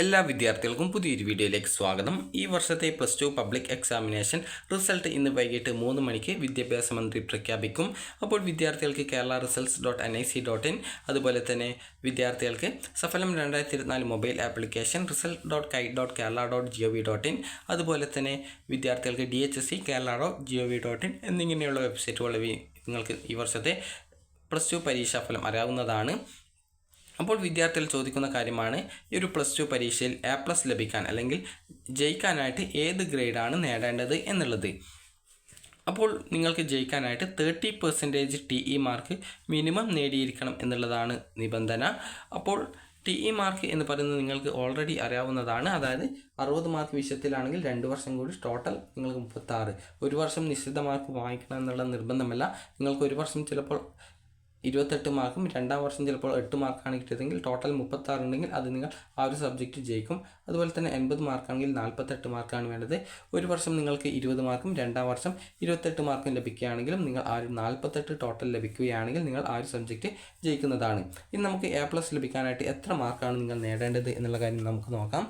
എല്ലാ വിദ്യാർത്ഥികൾക്കും പുതിയൊരു വീഡിയോയിലേക്ക് സ്വാഗതം. ഈ വർഷത്തെ +2 പബ്ലിക് എക്സാമിനേഷൻ റിസൾട്ട് ഇന്ന് വൈകിട്ട് 3 മണിക്ക് വിദ്യാഭ്യാസ മന്ത്രി പ്രഖ്യാപിക്കും. അപ്പോൾ വിദ്യാർത്ഥികൾക്ക് keralaresults.nic.in അതുപോലെ തന്നെ വിദ്യാർത്ഥികൾക്ക് സഫലം 2024 മൊബൈൽ ആപ്ലിക്കേഷൻ result.kite.kerala.gov.in അതുപോലെ തന്നെ വിദ്യാർത്ഥികൾക്ക് DHSC kerala.gov.in എന്നിങ്ങനെയുള്ള വെബ്സൈറ്റുകൾ വഴി നിങ്ങൾക്ക് ഈ വർഷത്തെ +2 പരീക്ഷാഫലം അറിയാവുന്നതാണ്. അപ്പോൾ വിദ്യാർത്ഥികൾ ചോദിക്കുന്ന കാര്യമാണ്, ഈ ഒരു +2 പരീക്ഷയിൽ A+ ലഭിക്കാൻ അല്ലെങ്കിൽ ജയിക്കാനായിട്ട് ഏത് ഗ്രേഡാണ് നേടേണ്ടത് എന്നുള്ളത്. അപ്പോൾ നിങ്ങൾക്ക് ജയിക്കാനായിട്ട് 30% TE മാർക്ക് മിനിമം നേടിയിരിക്കണം എന്നുള്ളതാണ് നിബന്ധന. അപ്പോൾ TE മാർക്ക് എന്ന് പറയുന്നത് നിങ്ങൾക്ക് ഓൾറെഡി അറിയാവുന്നതാണ്. അതായത് 60 മാർക്ക് വിഷയത്തിലാണെങ്കിൽ 2 വർഷം കൂടി ടോട്ടൽ നിങ്ങൾക്ക് 36. ഒരു വർഷം നിശ്ചിത മാർക്ക് വാങ്ങിക്കണം എന്നുള്ള നിർബന്ധമല്ല. നിങ്ങൾക്ക് ഒരു വർഷം ചിലപ്പോൾ 28 മാർക്കും രണ്ടാം വർഷം ചിലപ്പോൾ 8 മാർക്കാണ് കിട്ടിയതെങ്കിൽ ടോട്ടൽ 36 ഉണ്ടെങ്കിൽ അത് നിങ്ങൾ ആ ഒരു സബ്ജക്റ്റ് ജയിക്കും. അതുപോലെ തന്നെ 80 മാർക്കാണെങ്കിൽ 48 മാർക്കാണ് വേണ്ടത്. ഒരു വർഷം നിങ്ങൾക്ക് 20 മാർക്കും രണ്ടാം വർഷം 28 മാർക്കും ലഭിക്കുകയാണെങ്കിലും നിങ്ങൾ ആ ഒരു 48 ടോട്ടൽ ലഭിക്കുകയാണെങ്കിൽ നിങ്ങൾ ആ ഒരു സബ്ജക്റ്റ് ജയിക്കുന്നതാണ്. ഇനി നമുക്ക് A+ ലഭിക്കാനായിട്ട് എത്ര മാർക്കാണ് നിങ്ങൾ നേടേണ്ടത് എന്നുള്ള കാര്യം നമുക്ക് നോക്കാം.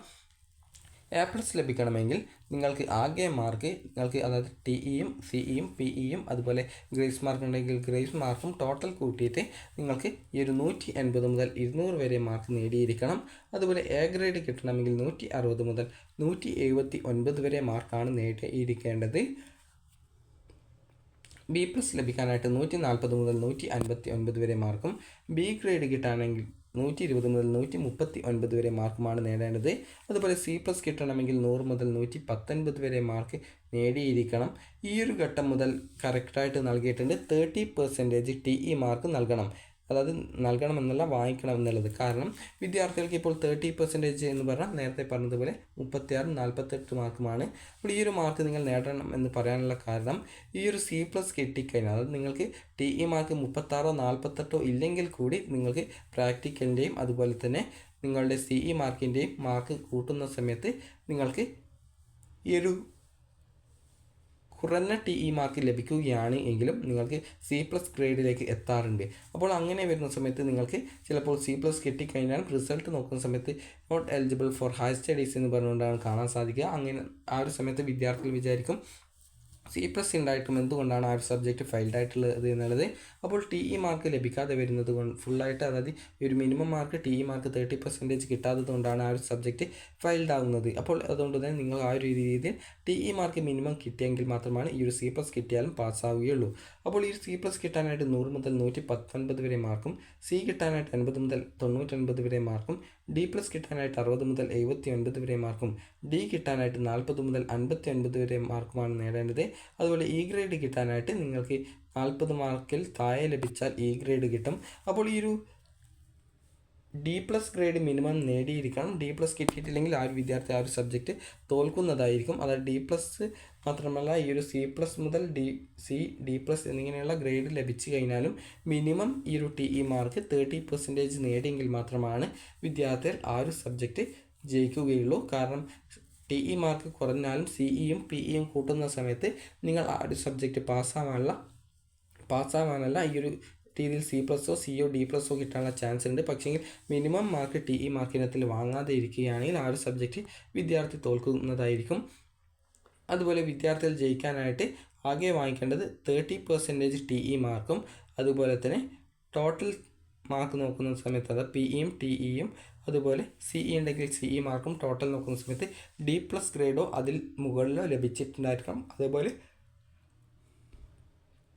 A+ ലഭിക്കണമെങ്കിൽ നിങ്ങൾക്ക് ആകെ മാർക്ക് നിങ്ങൾക്ക് അതായത് TEയും CEയും PEയും അതുപോലെ ഗ്രേസ് മാർക്ക് ഉണ്ടെങ്കിൽ ഗ്രേസ് മാർക്കും ടോട്ടൽ കൂട്ടിയിട്ട് നിങ്ങൾക്ക് ഈ ഒരു 180 മുതൽ 200 വരെ മാർക്ക് നേടിയിരിക്കണം. അതുപോലെ A ഗ്രേഡ് കിട്ടണമെങ്കിൽ 160 മുതൽ 179 വരെ മാർക്കാണ് നേടിയിരിക്കേണ്ടത്. B+ ലഭിക്കാനായിട്ട് 140 മുതൽ 159 വരെ മാർക്കും B ഗ്രേഡ് കിട്ടാണെങ്കിൽ 120 മുതൽ 139 വരെ മാർക്കുമാണ് നേടേണ്ടത്. അതുപോലെ C+ കിട്ടണമെങ്കിൽ 100 മുതൽ 119 വരെ മാർക്ക് നേടിയിരിക്കണം. ഈ ഒരു ഘട്ടം മുതൽ കറക്റ്റായിട്ട് നൽകിയിട്ടുണ്ട് 30% TE മാർക്ക് നൽകണം. അതായത് നൽകണമെന്നല്ല, വാങ്ങിക്കണം എന്നുള്ളത്. കാരണം വിദ്യാർത്ഥികൾക്ക് ഇപ്പോൾ 30% എന്ന് പറഞ്ഞാൽ നേരത്തെ പറഞ്ഞതുപോലെ 36, 48 മാർക്കുമാണ്. അപ്പോൾ ഈ ഒരു മാർക്ക് നിങ്ങൾ നേടണം എന്ന് പറയാനുള്ള കാരണം ഈ ഒരു C+ കിട്ടിക്കഴിഞ്ഞാൽ അതായത് നിങ്ങൾക്ക് TE മാർക്ക് 36, 48 ഇല്ലെങ്കിൽ കൂടി നിങ്ങൾക്ക് പ്രാക്ടിക്കലിൻ്റെയും അതുപോലെ തന്നെ നിങ്ങളുടെ CE മാർക്കിൻ്റെയും മാർക്ക് കൂട്ടുന്ന സമയത്ത് നിങ്ങൾക്ക് ഈ ഒരു കുറഞ്ഞ TE മാർക്ക് ലഭിക്കുകയാണ് എങ്കിലും നിങ്ങൾക്ക് C+ ഗ്രേഡിലേക്ക് എത്താറുണ്ട്. അപ്പോൾ അങ്ങനെ വരുന്ന സമയത്ത് നിങ്ങൾക്ക് ചിലപ്പോൾ C+ കിട്ടിക്കഴിഞ്ഞാൽ റിസൾട്ട് നോക്കുന്ന സമയത്ത് not eligible for higher studies എന്ന് പറഞ്ഞുകൊണ്ടാണ് കാണാൻ സാധിക്കുക. അങ്ങനെ ആ ഒരു സമയത്ത് വിദ്യാർത്ഥികൾ വിചാരിക്കും C+ ഉണ്ടായിട്ടും എന്തുകൊണ്ടാണ് ആ ഒരു സബ്ജക്റ്റ് ഫെയിൽഡ് ആയിട്ടുള്ളത് എന്നുള്ളത്. അപ്പോൾ TE മാർക്ക് ലഭിക്കാതെ വരുന്നത് കൊണ്ട് ഫുള്ളായിട്ട് അതായത് ഈ ഒരു മിനിമം മാർക്ക് TE മാർക്ക് 30% കിട്ടാത്തത് കൊണ്ടാണ് ആ ഒരു സബ്ജക്റ്റ് ഫെയിൽഡ് ആകുന്നത്. അപ്പോൾ അതുകൊണ്ട് തന്നെ നിങ്ങൾ ആ ഒരു രീതിയിൽ TE മാർക്ക് മിനിമം കിട്ടിയെങ്കിൽ മാത്രമാണ് ഈ ഒരു C+ കിട്ടിയാലും പാസ്സാവുകയുള്ളൂ. അപ്പോൾ ഈ C+ കിട്ടാനായിട്ട് 100 മുതൽ 119 വരെ മാർക്കും C കിട്ടാനായിട്ട് 80 മുതൽ 99 വരെ മാർക്കും D+ കിട്ടാനായിട്ട് 60 മുതൽ 79 വരെ മാർക്കും D കിട്ടാനായിട്ട് 40 മുതൽ 59 വരെ മാർക്കുമാണ് നേടേണ്ടത്. അതുപോലെ E ഗ്രേഡ് കിട്ടാനായിട്ട് നിങ്ങൾക്ക് 40 മാർക്കിൽ താഴെ ലഭിച്ചാൽ E ഗ്രേഡ് കിട്ടും. അപ്പോൾ ഈ ഒരു D+ ഗ്രേഡ് മിനിമം നേടിയിരിക്കണം. D+ കിട്ടിയിട്ടില്ലെങ്കിൽ ആ ഒരു വിദ്യാർത്ഥി ആ ഒരു സബ്ജക്റ്റ് തോൽക്കുന്നതായിരിക്കും. അതായത് D+ മാത്രമല്ല ഈ ഒരു C+ മുതൽ C, D+ എന്നിങ്ങനെയുള്ള ഗ്രേഡ് ലഭിച്ചു കഴിഞ്ഞാലും മിനിമം ഈ ഒരു TE മാർക്ക് 30% നേടിയെങ്കിൽ മാത്രമാണ് വിദ്യാർത്ഥികൾ ആ ഒരു സബ്ജക്റ്റ് ജയിക്കുകയുള്ളൂ. കാരണം TE മാർക്ക് കുറഞ്ഞാലും CEയും PEയും കൂട്ടുന്ന സമയത്ത് നിങ്ങൾ ആ ഒരു സബ്ജക്റ്റ് പാസ്സാവാനല്ല ഈ ഒരു രീതിയിൽ C+, Cയോ D+ കിട്ടാനുള്ള ചാൻസ് ഉണ്ട്. പക്ഷേ മിനിമം മാർക്ക് TE മാർക്കിനത്തിൽ വാങ്ങാതെ ഇരിക്കുകയാണെങ്കിൽ ആ ഒരു സബ്ജക്റ്റ് വിദ്യാർത്ഥി തോൽക്കുന്നതായിരിക്കും. അതുപോലെ വിദ്യാർത്ഥികൾ ജയിക്കാനായിട്ട് ആകെ വാങ്ങിക്കേണ്ടത് 30% TE മാർക്കും അതുപോലെ തന്നെ ടോട്ടൽ മാർക്ക് നോക്കുന്ന സമയത്ത് അതായത് PEയും TEയും അതുപോലെ CE ഉണ്ടെങ്കിൽ CE മാർക്കും ടോട്ടൽ നോക്കുന്ന സമയത്ത് D+ ഗ്രേഡോ അതിൽ മുകളിലോ ലഭിച്ചിട്ടുണ്ടായിരിക്കണം. അതേപോലെ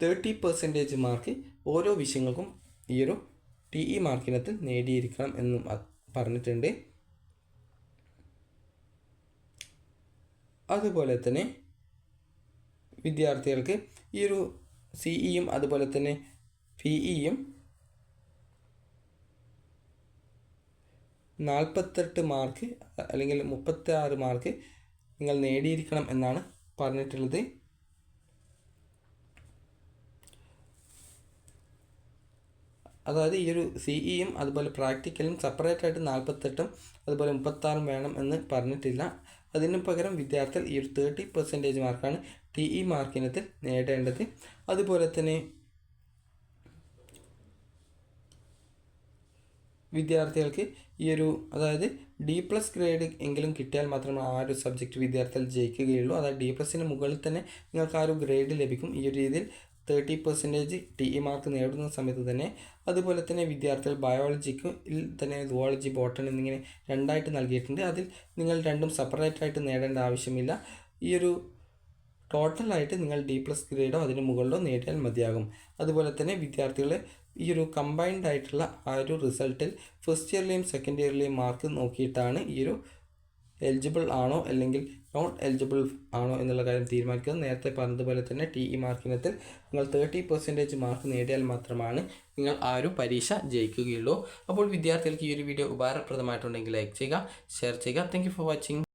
30% മാർക്ക് ഓരോ വിഷയങ്ങൾക്കും ഈ ഒരു TE മാർക്കിനത്തിൽ നേടിയിരിക്കണം എന്നും പറഞ്ഞിട്ടുണ്ട്. അതുപോലെ തന്നെ വിദ്യാർത്ഥികൾക്ക് ഈ ഒരു CEയും അതുപോലെ തന്നെ PEയും 48 മാർക്ക് അല്ലെങ്കിൽ 36 മാർക്ക് നിങ്ങൾ നേടിയിരിക്കണം എന്നാണ് പറഞ്ഞിട്ടുള്ളത്. അതായത് ഈ ഒരു CEയും അതുപോലെ പ്രാക്ടിക്കലും സെപ്പറേറ്റ് ആയിട്ട് 48ഉം അതുപോലെ 36ഉം വേണം എന്ന് പറഞ്ഞിട്ടില്ല. അതിന് പകരം വിദ്യാർത്ഥികൾ ഈ ഒരു 30% മാർക്കാണ് TE മാർക്കിനത്തിൽ നേടേണ്ടത്. അതുപോലെ തന്നെ വിദ്യാർത്ഥികൾക്ക് ഈ ഒരു അതായത് D+ ഗ്രേഡ് എങ്കിലും കിട്ടിയാൽ മാത്രമേ ആ ഒരു സബ്ജക്റ്റ് വിദ്യാർത്ഥികൾ ജയിക്കുകയുള്ളൂ. അതായത് D+ന് മുകളിൽ തന്നെ നിങ്ങൾക്ക് ആ ഒരു ഗ്രേഡ് ലഭിക്കും. ഈ ഒരു രീതിയിൽ 30% TE മാർക്ക് നേടുന്ന സമയത്ത് തന്നെ. അതുപോലെ തന്നെ വിദ്യാർത്ഥികൾ ബയോളജിക്ക് തന്നെ സുവോളജി, ബോട്ടണി എന്നിങ്ങനെ രണ്ടായിട്ട് നൽകിയിട്ടുണ്ട്. അതിൽ നിങ്ങൾ രണ്ടും സെപ്പറേറ്റായിട്ട് നേടേണ്ട ആവശ്യമില്ല. ഈ ഒരു ടോട്ടലായിട്ട് നിങ്ങൾ D+ ഗ്രേഡോ അതിന് മുകളിലോ നേടിയാൽ മതിയാകും. അതുപോലെ തന്നെ വിദ്യാർത്ഥികൾ ഈ ഒരു കമ്പൈൻഡ് ആയിട്ടുള്ള ആ ഒരു റിസൾട്ടിൽ ഫസ്റ്റ് ഇയറിലെയും സെക്കൻഡ് ഇയറിലെയും മാർക്ക് നോക്കിയിട്ടാണ് ഈ ഒരു എലിജിബിൾ ആണോ അല്ലെങ്കിൽ നോട്ട് എലിജിബിൾ ആണോ എന്നുള്ള കാര്യം തീരുമാനിക്കുന്നത്. നേരത്തെ പറഞ്ഞതുപോലെ തന്നെ TE മാർക്കിനത്തിൽ നിങ്ങൾ 30% മാർക്ക് നേടിയാൽ മാത്രമാണ് നിങ്ങൾ ആ ഒരു പരീക്ഷ ജയിക്കുകയുള്ളൂ. അപ്പോൾ വിദ്യാർത്ഥികൾക്ക് ഈ ഒരു വീഡിയോ ഉപകാരപ്രദമായിട്ടുണ്ടെങ്കിൽ ലൈക്ക് ചെയ്യുക, ഷെയർ ചെയ്യുക. Thank you for watching.